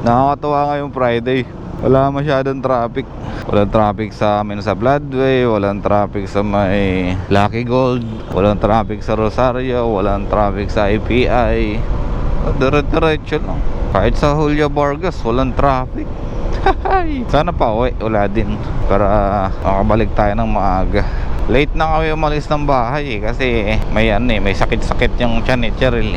Nakakatuwa ngayong Friday. Wala masyadong traffic. Walang traffic sa amin sa Bloodway, walang traffic sa may Lucky Gold, walang traffic sa Rosario, walang traffic sa IPI. Dire-diretso lang. Kahit sa Julio Vargas, walang traffic. Sana pa uwi, wala din. Para makabalik tayo ng maaga. Late na kami umalis ng bahay kasi may sakit-sakit yung tiyan ni Cheryl.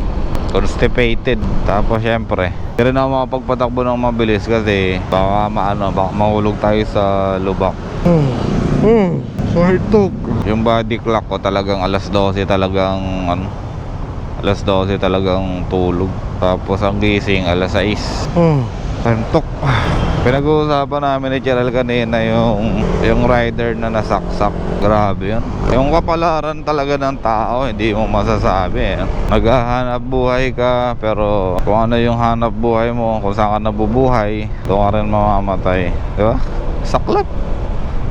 Constipated. Tapos syempre hindi rin ako makapagpatakbo ng mabilis kasi baka mahulog tayo sa lubak. Sartok. Yung body clock ko talagang alas 12 talagang alas 12 talagang tulog. Tapos ang gising alas 6. Sartok. Pinag-uusapan namin ni Cheryl kanina yung rider na nasaksak. Grabe yun. Yung kapalaran talaga ng tao, hindi mo masasabi. Naghahanap buhay ka, pero kung ano yung hanap buhay mo, kung saan ka nabubuhay, doon ka rin mamamatay. Diba? Saklap.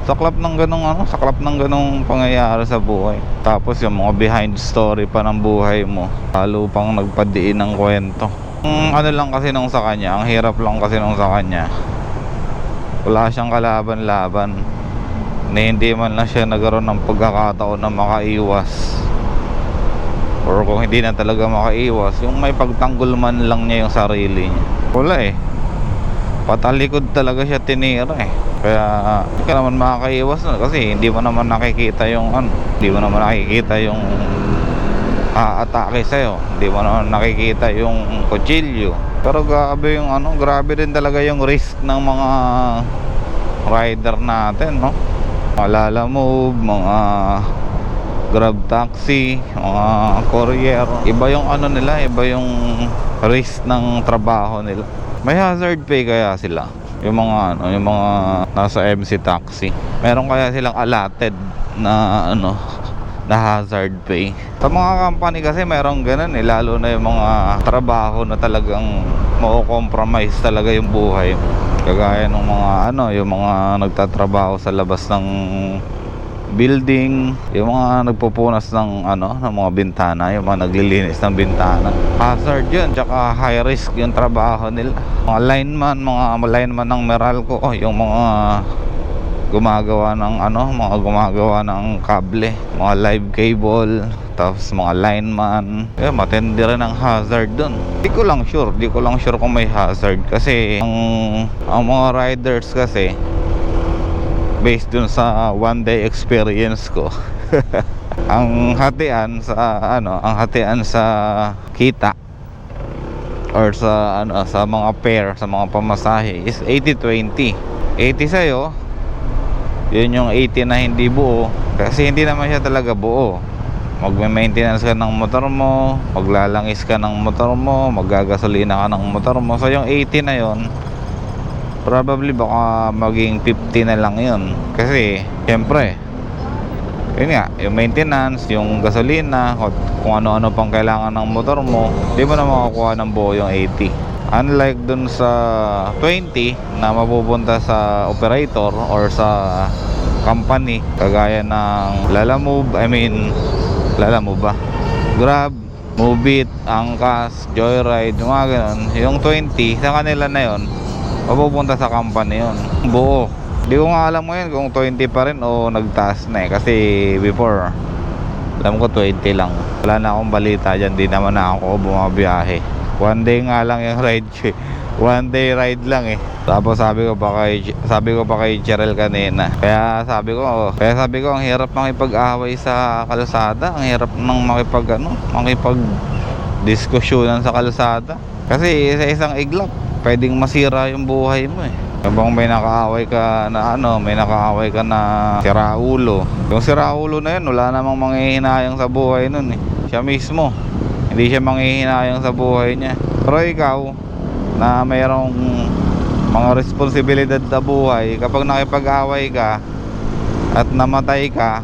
Saklap ng ganong pangyayari sa buhay. Tapos yung mga behind story pa ng buhay mo, lalo pang nagpadiin ng kwento. Ano lang kasi nung sa kanya, ang hirap lang kasi nung sa kanya, wala siyang kalaban-laban na hindi man lang siya nagkaroon ng pagkakataon na makaiwas, or kung hindi na talaga makaiwas, yung may pagtanggol man lang niya yung sarili niya. Wala patalikod talaga siya tinira kaya hindi ka naman makakaiwas na, kasi hindi mo naman nakikita yung atake sa'yo, hindi mo naman nakikita yung kutsilyo. Pero grabe din talaga yung risk ng mga rider natin, no? Mga Lala Move, mga Grab Taxi, mga courier. Iba yung nila, iba yung risk ng trabaho nila. May hazard pay kaya sila? Yung mga nasa MC Taxi. Meron kaya silang allotted na na hazard pay. Sa mga company kasi mayroong ganun lalo na yung mga trabaho na talagang mako-compromise talaga yung buhay. Kagaya ng mga yung mga nagtatrabaho sa labas ng building, yung mga nagpupunas ng ng mga bintana, yung mga naglilinis ng bintana. Hazard yun, tsaka high risk yung trabaho nila. Mga lineman ng Meralco, yung mga gumagawa ng kable, mga live cable, tapos mga lineman. Matindi rin ang hazard dun. Di ko lang sure kung may hazard kasi ang mga riders kasi, based dun sa one day experience ko, ang hatian sa kita or sa mga fare, sa mga pamasahe is 80-20. 80 sa'yo, yun yung 80 na hindi buo, kasi hindi naman siya talaga buo. Magme-maintenance ka ng motor mo, maglalangis ka ng motor mo, maggagasolina ka ng motor mo. So yung 80 na yun, probably baka maging 50 na lang yun. Kasi syempre yun nga, yung maintenance, yung gasolina, kung ano-ano pang kailangan ng motor mo, di mo na makakuha ng buo yung 80. Unlike dun sa 20 na mapupunta sa operator or sa company, kagaya ng Lala Move ba? Grab, Move It, Angkas, Joyride, mga ganun. Yung 20 sa kanila na yun, mapupunta sa company yun, buo. Di ko nga alam ngayon kung 20 pa rin o nagtaas na kasi before alam ko 20 lang. Wala na akong balita dyan, di naman na ako bumabiyahe. One day nga lang yung ride ko. One day ride lang Tapos sabi ko pa kay Cheryl kanina. Kaya sabi ko ang hirap makipag-away sa kalsada. Ang hirap nang makipag-diskusyonan sa kalsada. Kasi sa isang iglap, pwedeng masira yung buhay mo Habang may nakaaway ka na siraulo. Yung siraulo na yun, wala namang manghihinayang sa buhay nun Siya mismo, hindi siya manghihinayang sa buhay niya. Pero ikaw, na mayroong mga responsibilidad sa buhay, kapag nakipag-away ka at namatay ka,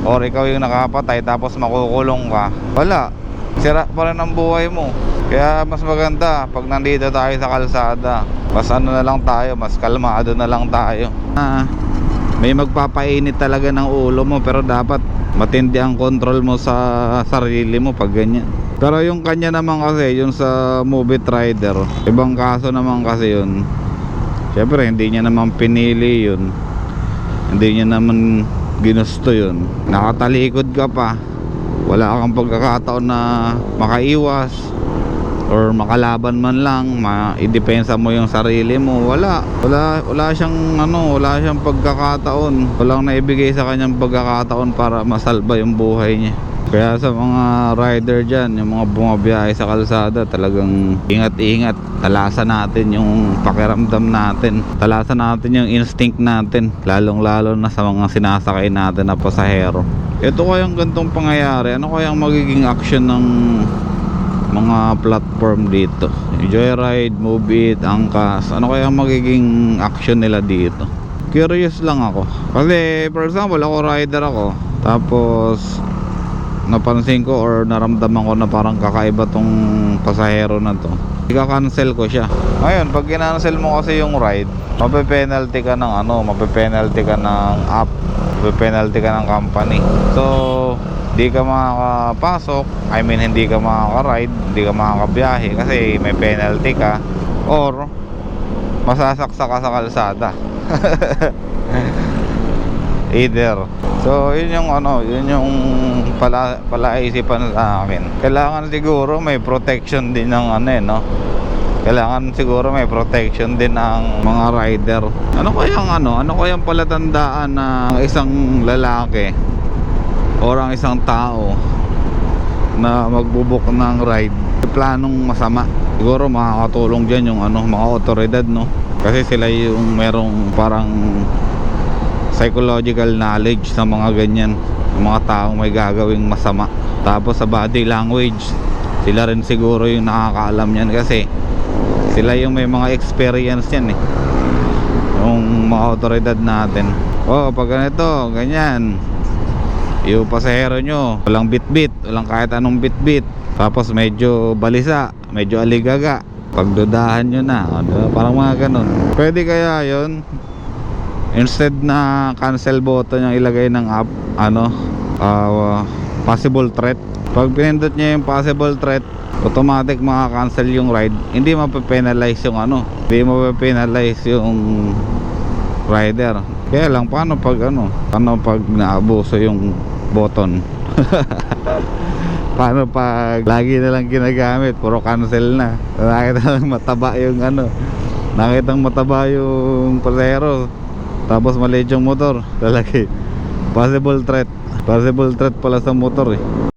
or ikaw yung nakapatay tapos makukulong ka, wala, sira pa rin ang buhay mo. Kaya mas maganda pag nandito tayo sa kalsada, mas na lang tayo, mas kalmado na lang tayo. May magpapainit talaga ng ulo mo, pero dapat matindi ang control mo sa sarili mo pag ganyan. Pero yung kanya naman kasi, yung sa Move It Rider, ibang kaso naman kasi yun. Siyempre hindi niya naman pinili yun, hindi niya naman ginusto yun. Nakatalikod ka pa, wala kang pagkakataon na makaiwas or makalaban man lang, ma-idepensa mo yung sarili mo. Wala siyang wala siyang pagkakataon, walang naibigay sa kanyang pagkakataon para masalba yung buhay niya. Kaya sa mga rider dyan, yung mga bumabiyahe sa kalsada, talagang ingat-ingat. Talasan natin yung pakiramdam natin, talasan natin yung instinct natin, lalong-lalo na sa mga sinasakay natin na pasahero. Ito kayang gantong pangyayari, ano kayang magiging action ng mga platform dito? Joyride, Move It, Angkas, ano kayang magiging action nila dito? Curious lang ako. Kasi for example, ako rider ako, tapos napansin ko or naramdaman ko na parang kakaiba tong pasahero na to, ika-cancel ko siya. Ngayon, pag kinancel mo kasi yung ride, mape-penalty ka ng mape-penalty ka ng app, mape-penalty ka ng company. So, di ka makakapasok, I mean hindi ka makaka-ride, hindi ka makakabiyahe kasi may penalty ka, or masasaksa ka sa kalsada. Either. So yun yung yun yung palaisipan sa akin. Kailangan siguro may protection din ng kailangan siguro may protection din ng mga rider. Ano kayang palatandaan na isang lalaki o ang isang tao na magbubuk ng ride planong masama? Siguro makakatulong dyan yung mga otoridad, no? Kasi sila yung merong parang psychological knowledge sa mga ganyan, yung mga taong may gagawing masama. Tapos sa body language, sila rin siguro yung nakakaalam yan kasi sila yung may mga experience yan yung mga otoridad natin. Pag ganito, ganyan, yung pasahero nyo walang bitbit, walang kahit anong bitbit, tapos medyo balisa, medyo aligaga, pagdudahan nyo na, parang mga ganun. Pwede kaya yun, instead na cancel button yung ilagay ng app, possible threat. Pag pinindot niya yung possible threat, automatic maka-cancel yung ride. Hindi mape-penalize yung hindi mape-penalize yung rider. Kaya lang paano pag naabuso yung button? Paano pag lagi na lang ginagamit, puro cancel na, nakita mataba yung nakitang mataba yung pasahero, tapos maliit yung motor, talaki possible threat pala sa motor